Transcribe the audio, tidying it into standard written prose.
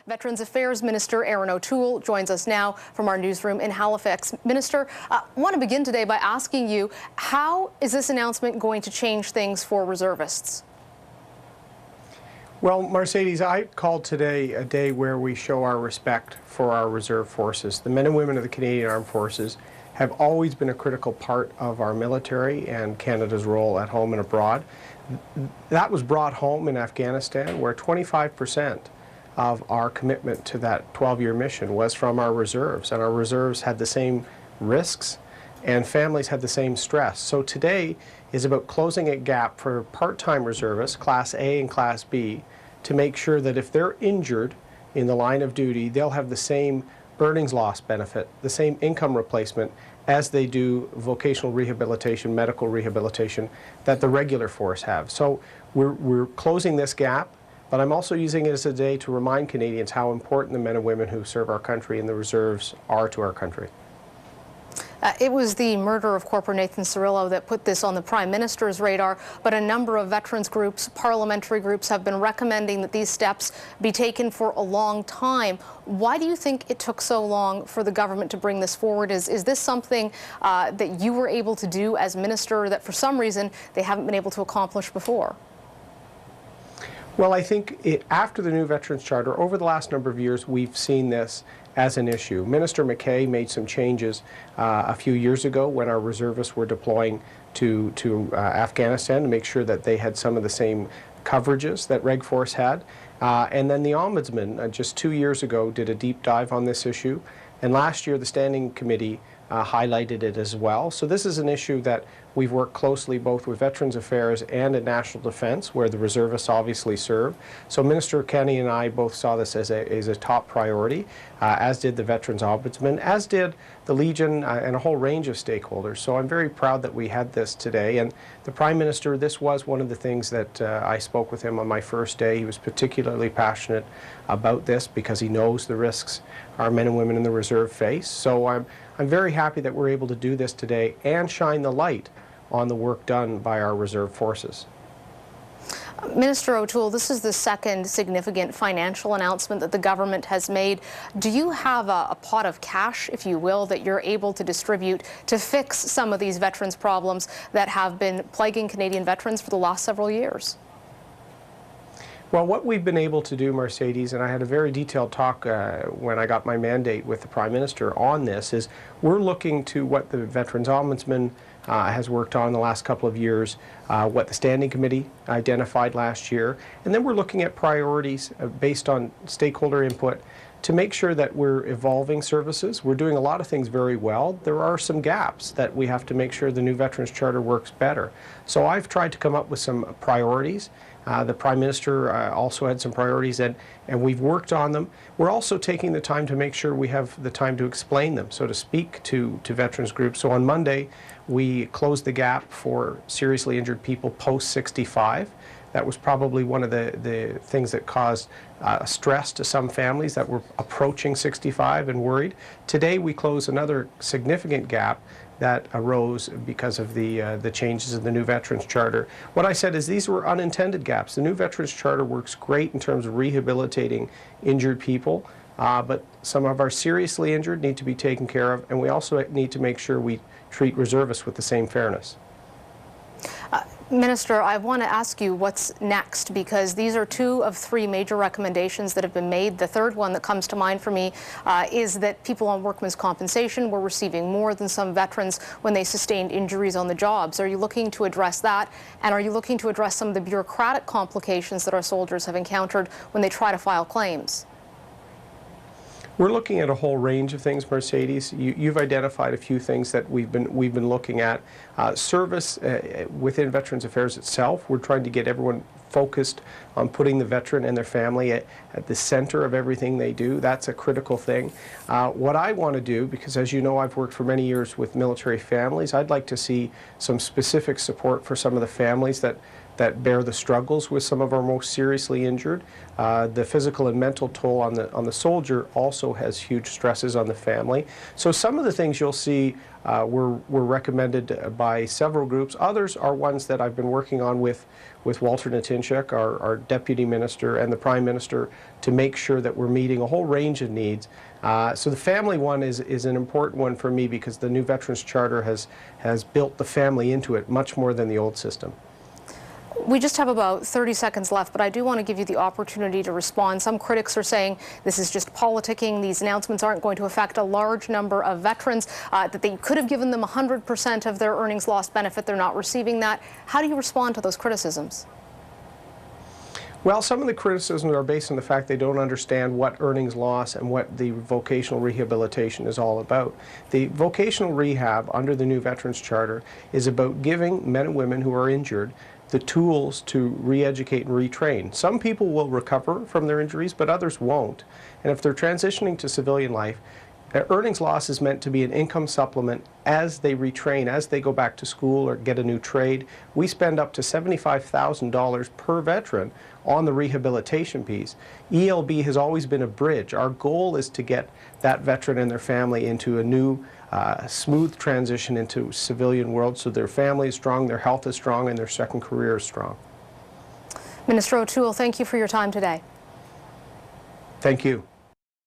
Veterans Affairs Minister Erin O'Toole joins us now from our newsroom in Halifax. Minister, I want to begin today by asking you, how is this announcement going to change things for reservists? Well, Mercedes, I called today a day where we show our respect for our reserve forces. The men and women of the Canadian Armed Forces have always been a critical part of our military and Canada's role at home and abroad. That was brought home in Afghanistan, where 25% of our commitment to that 12-year mission was from our reserves, and our reserves had the same risks and families had the same stress. So today is about closing a gap for part-time reservists, Class A and Class B, to make sure that if they're injured in the line of duty, they'll have the same earnings loss benefit, the same income replacement as they do vocational rehabilitation, medical rehabilitation that the regular force have. So we're closing this gap, but I'm also using it as a day to remind Canadians how important the men and women who serve our country in the reserves are to our country. It was the murder of Corporal Nathan Cirillo that put this on the Prime Minister's radar, but a number of veterans groups, parliamentary groups, have been recommending that these steps be taken for a long time. Why do you think it took so long for the government to bring this forward? Is this something that you were able to do as minister that for some reason they haven't been able to accomplish before? Well, I think after the new Veterans Charter, over the last number of years, we've seen this as an issue. Minister McKay made some changes a few years ago when our reservists were deploying to Afghanistan to make sure that they had some of the same coverages that Reg Force had. And then the Ombudsman, just 2 years ago, did a deep dive on this issue. And last year, the Standing Committee highlighted it as well. So this is an issue that we've worked closely both with Veterans Affairs and in National Defence, where the reservists obviously serve. So Minister Kenney and I both saw this as a top priority, as did the Veterans Ombudsman, as did the Legion and a whole range of stakeholders. So I'm very proud that we had this today. And the Prime Minister, this was one of the things that I spoke with him on my first day. He was particularly passionate about this because he knows the risks our men and women in the reserve face. So I'm very happy that we're able to do this today and shine the light on the work done by our reserve forces. Minister O'Toole, this is the second significant financial announcement that the government has made. Do you have a pot of cash, if you will, that you're able to distribute to fix some of these veterans' problems that have been plaguing Canadian veterans for the last several years? Well, what we've been able to do, Mercedes, and I had a very detailed talk when I got my mandate with the Prime Minister on this, is we're looking to what the Veterans Ombudsman has worked on the last couple of years, what the Standing Committee identified last year, and then we're looking at priorities based on stakeholder input to make sure that we're evolving services. We're doing a lot of things very well. There are some gaps that we have to make sure the new Veterans Charter works better. So I've tried to come up with some priorities. The Prime Minister also had some priorities, and we've worked on them. We're also taking the time to make sure we have the time to explain them, so to speak to veterans groups. So on Monday, we closed the gap for seriously injured people post-65. That was probably one of the things that caused stress to some families that were approaching 65 and worried. Today, we close another significant gap that arose because of the changes in the new Veterans Charter. What I said is these were unintended gaps. The new Veterans Charter works great in terms of rehabilitating injured people, but some of our seriously injured need to be taken care of, and we also need to make sure we treat reservists with the same fairness. Minister, I want to ask you what's next, because these are two of three major recommendations that have been made. The third one that comes to mind for me is that people on workmen's compensation were receiving more than some veterans when they sustained injuries on the jobs. Are you looking to address that? And are you looking to address some of the bureaucratic complications that our soldiers have encountered when they try to file claims? We're looking at a whole range of things, Mercedes. You've identified a few things that we've been looking at. Service within Veterans Affairs itself, we're trying to get everyone focused on putting the veteran and their family at the center of everything they do. That's a critical thing. What I want to do, because as you know, I've worked for many years with military families, I'd like to see some specific support for some of the families that that bear the struggles with some of our most seriously injured. The physical and mental toll on the soldier also has huge stresses on the family. So some of the things you'll see were recommended by several groups. Others are ones that I've been working on with Walter Natinchuk, our Deputy Minister, and the Prime Minister, to make sure that we're meeting a whole range of needs. So the family one is an important one for me, because the new Veterans Charter has built the family into it much more than the old system. We just have about 30 seconds left, but I do want to give you the opportunity to respond. Some critics are saying this is just politicking. These announcements aren't going to affect a large number of veterans, that they could have given them 100% of their earnings lost benefit. They're not receiving that. How do you respond to those criticisms? Well, some of the criticisms are based on the fact they don't understand what earnings loss and what the vocational rehabilitation is all about. The vocational rehab under the new Veterans Charter is about giving men and women who are injured the tools to re-educate and retrain. Some people will recover from their injuries, but others won't. And if they're transitioning to civilian life, earnings loss is meant to be an income supplement as they retrain, as they go back to school or get a new trade. We spend up to $75,000 per veteran on the rehabilitation piece. ELB has always been a bridge. Our goal is to get that veteran and their family into a new smooth transition into civilian world, so their family is strong, their health is strong, and their second career is strong. Minister O'Toole, thank you for your time today. Thank you.